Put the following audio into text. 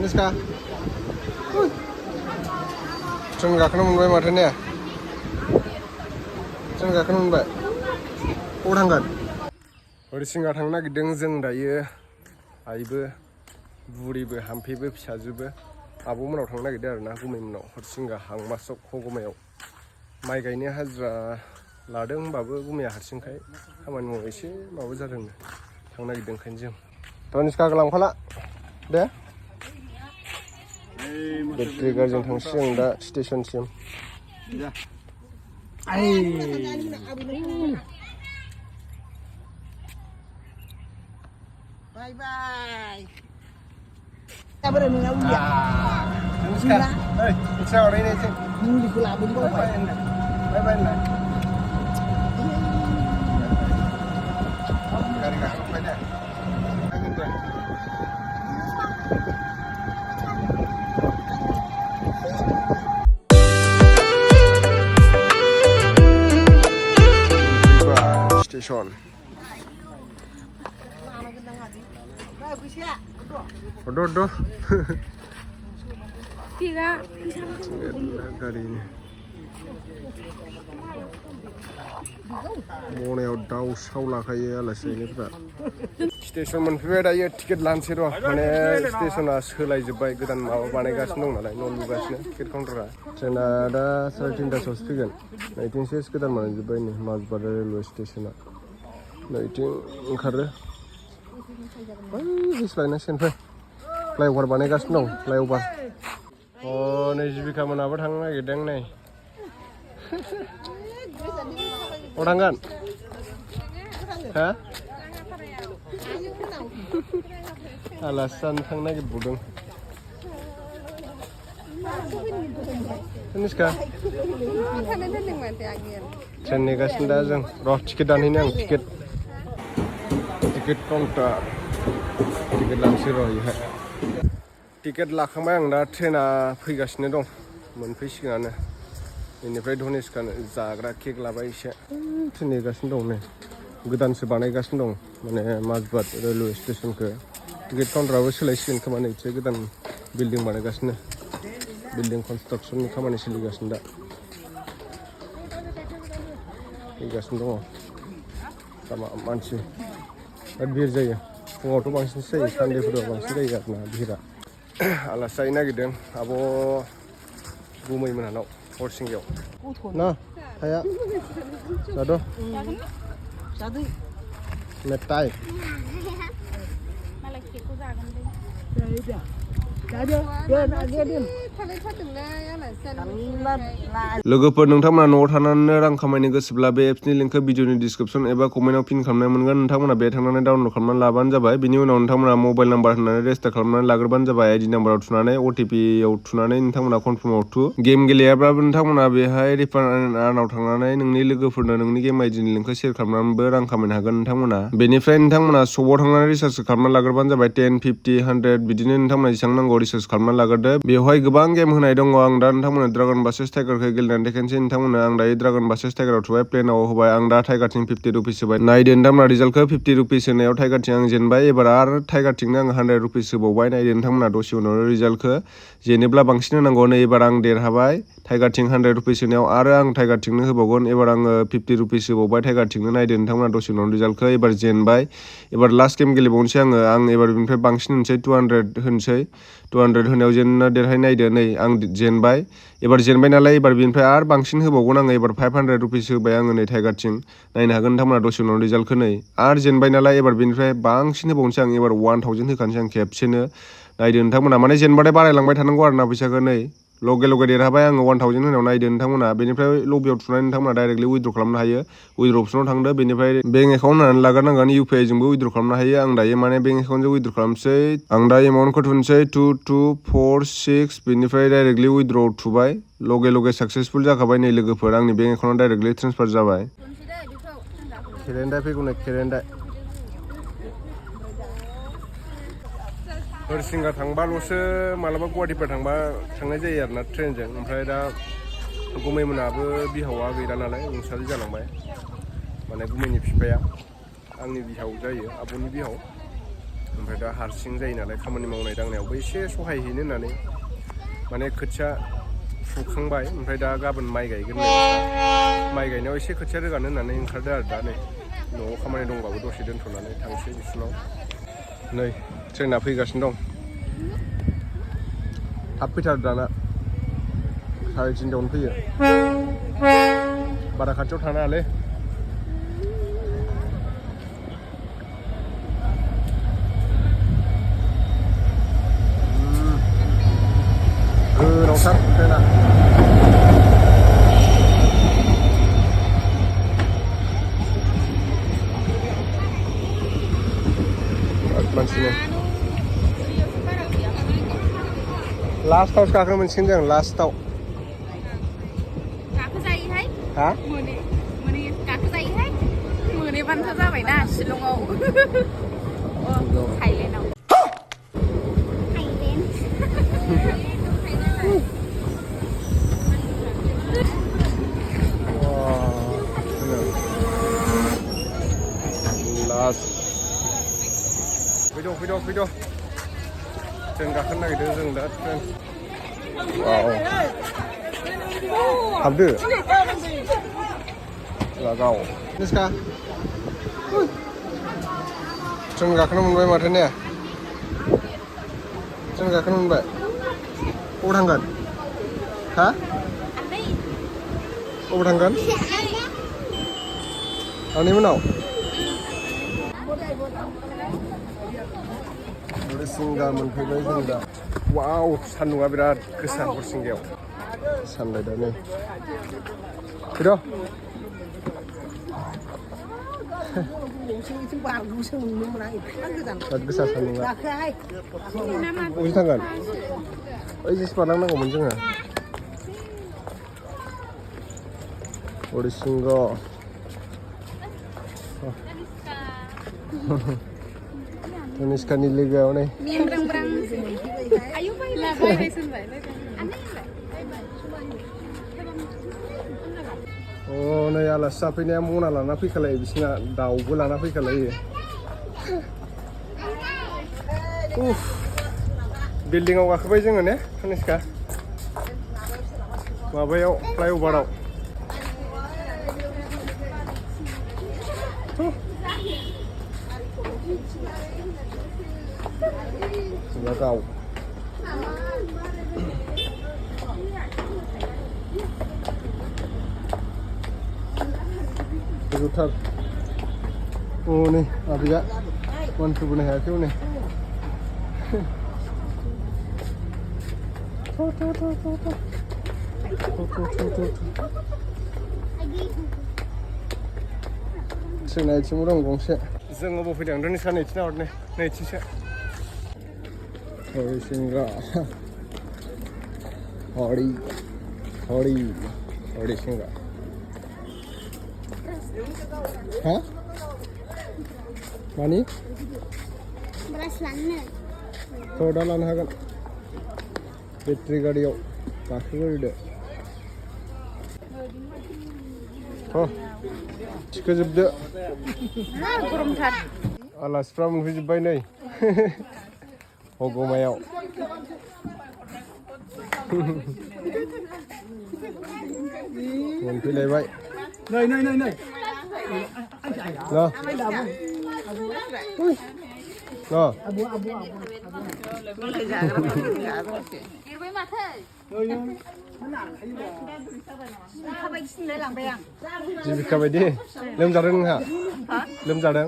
Niska, जों गाखोनो मोनबाय माथो ने? जों गाखोनो मोनबाय। बबाव थांगोन? हरिसिंगा थांनो नागिरदों जों दायो। आइबो, बुरिबो, हाम्फेबो, फिसाजोबो, आब'मोनाव थांनो नागिरदों आरो ना गुमैमोनाव हरिसिंगा हांमासक हगमायाव। माइ गायनो हाजिरा लादों होनबाबो गुमैया हारसिंखाय खामानि मावनो एसे माबा जादों। थांनो नागिरदों ओंखायनो जों। निस्काखौ लांफाला दे। बेटारि गारिजों थांसै जों दा स्टेसनसिम। Bye bye. Kita berani ngau dia. Niska, hei, bisa orang ini sih. Di gula bumbu. Bye bye lah. Gari gak banyak. Station. Bodo. Tiga. Gari ini. Mwnhanao दाउ सावलाखायो आलासिनिफ्रा स्टेसन मोनफैबाय दायो टिकेट लानोसै र' माने स्टेसना सोलायजोब्बाय गोदान माबा बानायगासिनो दं नालाय न' लुगासिनो टिकेट काउन्टारा ट्रेना दा 3:30 फैगोन नैथिंसो गोदान बानायजोब्बाय नै माजबाद रेलवे स्टेसना नैथिं ओंखारो लायनांसिगोन फै फ्लाइअभार बानायगासिनो दं फ्लाइअभार नै जिबिका मोनाबो थांनो नागिरदों नै Mau tangan? Hah? Alasan thang naik budung. Niska. Train negasin dah jeng. Roh tiket dan ini yang tiket counter. Tiket langsir roh ya. Tiket lakamai yang dah traina fैगासिनो dong. मोनफैसिगोनानो. बेनिफ्राय धनेसकानो जाग्रा cake लाबाय एसे नेगासिनो दं नै गोदानसो बानायगासिनो दं माने माजबाद रेलवे स्टेसनखौ टिकेट काउन्टाराबो सोलायसिगोन खोमा नै एसे गोदान बिल्डिं बानायगासिनो बिल्डिं कनस्ट्राक्सननि खामानि सोलिगासिनो दा फैगासिनो दङ मानसि बिराद भिर जायो फुङावथ' बांसिनसो जायो सानडेफोराव बांसिन जायो आरोना भिरा आलासि जाहैनो नागिरदों आब' गुमै मोनहानाव Harisingayao. Nah, kayak Bodo. Satu. Metai. Malah kekku jagan deh. लोगोफोर नोंथांमोना न'आव थानानै रां खामायनो गोसोब्ला बे एप्सनि लिंकखौ भिडिअनि डिसक्रिप्शन एबा कमेन्टआव पिन खालामनाय मोनगोन नोंथांमोना बे थांनानै डाउनल'ड खालामनानै लाबानो जाबाय बिनि उनाव नोंथांमोना मबाइल नाम्बार होनानै रेजिस्टार खालामनानै लाग्रोबानो जाबाय आइडि नाम्बाराव थुनानै अटिपिआव थुनानै नोंथांमोना कनफार्माव थु गेम गेलेयाब्लाबो नोंथांमोना बेहाय रिफान्ड एन्ड आर्नआव थांनानै नोंनि लोगोफोरनो नोंनि गेम आइडिनि लिंकखौ शेयार खालामनानैबो रां खामायनो हागोन नोंथांमोना बेनिफ्राय नोंथांमोना सपआव थांनानै रिसार्ज खालामनानै लाग्रोबानो जाबाय 10, 50, 100 बिदिनो नोंथांमोना जेसेबां नांगौ रिसार्ज खालामनानै लाग्रोदो बेवहाय गोबां गेम होनाय दङ आं दा नोंथांमोना ड्रागन भार्सेस टाइगारखौ गेलेनानै देखायनोसै नोंथांमोना आं दायो ड्रागन भार्सेस टाइगाराव थुबाय प्लेनाव होबाय आं दा टाइगारथिं 50 रुपिस होबाय नायदो नोंथांमोना रिजाल्टखौ 50 रुपिस होनायाव टाइगारथिं आं जेनबाय एबार आरो टाइगारथिंनो आं 100 रुपिस होबावबाय नायदो नोंथांमोना दसे उनावनो रिजाल्टखौ जेनेब्ला बांसिन होनांगौ नै एबार आं देरहाबाय टाइगारथिं 100 रुपिस होनायाव आरो आं टाइगारथिंनो होबावगोन एबार आङो 50 रुपिस होबावबाय टाइगारथिंनो नायदो नोंथांमोना दसे उनावनो रिजाल्टखौ एबार जेनबाय एबार लास्ट गेम गेलेबावनोसै आं एबार बेनिफ्राय बांसिन होनोसै 200 होनोसै 200 होनायाव जेनना देरहाय नायदो नै आं जेनबाय एबार जेनबाय नालाय एबार बेनिफ्राय आरो बांसिन होबावगोन आङो एबार 500 रुपिस होबाय आङो नै टाइगारथिं नायनो हागोन नोंथांमोना दसे उनाव रिजाल्टखौ नै आरो जेनबाय नालाय एबार बेनिफ्राय बांसिन होबावनोसै आं एबार 1000 होखानोसै आं खेबसेनो नायदो नोंथांमोना माने जेनबाथाय बारायलांबाय थानांगौ आरोना फैसाखौ नै लगे देरहाबाय आङो 1000 होनायाव नायदो नोंथांमोना बेनिफ्राय लबियाव थुनानै नोंथांमोना डाइरेक्टलि उइथड्र खालामनो हायो उइथड्र अपसनाव थांदो बेनिफ्राय बेंक एकाउन्ट होनानै लाग्रोनांगोन इउपिआइ जोंबो उइथड्र खालामनो हायो आं दायो माने बेंक एकाउन्टजों उइथड्र खालामसै आं दा एमाउन्टखौ थुनोसै 2246 बेनिफ्राय डाइरेक्टलि उइथड्र थुबाय लगे साक्सेसफुल जाखाबाय नै लोगोफोर आंनि बेंक एकाउन्टआव डाइरेक्टलि ट्रेन्सफार जाबाय केरेन्डाय फैगौ नै केरेन्डाय हरिसिंगा थांबाल'सो मालाबा गुवाहाटिफोर थांबा थांनाय जायो आरोना ट्रेनजों ओमफ्राय दा गुमैमोनाबो बिहावा गैला नालाय रुंसारि जालांबाय माने गुमैनि बिफाया आंनि बिहाव जायो आब'नि बिहाव ओमफ्राय दा हारसिं जायो नालाय खामानि मावनाय दांनायावबो एसे सहाय हैनो होननानै माने खोथिया फुखांबाय ओमफ्राय दा गाबोन माइ गायगोन माइ गायनायाव एसे खोथिया रोगानो होननानै ओंखारदो आरो दा नै न'आव खामानि दंबाबो दसे दोनथ'नानै थांसै बिसोरनाव नै ट्रेना फैगासिनो दं थाब फैथार दाना 3:30 फैयो बारा खाथियाव थानाङालै गोलावथार ट्रेना मानसिनो लास्टावसो गाखोनो मोनसिगोन जों लास्टाव गाखोजायोहाय हा मोने गाखोजायोहाय मोनेबानोथ' जाबायना शिलंआव थाइलेण्डआव फैद' ट्रेन गाखोनो नागिरदों जों दा ट्रेन हाबदो लागाव निस्का ट्रेन गाखोनो मोनबाय माथो ने ट्रेन गाखोनो मोनबाय अबाव थांगोन हा अबाव थांगोन आनैमोननाव हरिसिंगा मोनफैबाय जों दा वाव सान्दुंआ बिराद गोसा हरिसिंगायाव सानलायदानो फैद' बिराद गोसा सान्दुंआ बबेजों थांगोन ओइजोंसो बारलांनांगौमोन जोङो हरिसिंगा निस्कानि लोगोआव नै नै आलासि जाफैनाया मना लाना फैखालायो बिसिना दाउबो लाना फैखालायो बिल्डिंआव गाखोबाय जोङो ने निस्का माबायाव फ्लाइअभाराव गाव गोजौथार नै आबैया मानखोबोनो हायाखै हनै ट्रेना इथिंबो दं गंसे जों अबाव फैदों निस्का नैथिना हरनो नैथिसो हरिसिंगा हरिसिंगा हा मानि थ' दा लानो हागोन बेटारि गारियाव गाखोग्रोदो थिखोजोबदो गरमथार आलासिफ्रा मोनफैजोब्बाय नै हगमायाव मोनफैलायबाय जिबिका बायदि लोमजादों नोंहा लोमजादों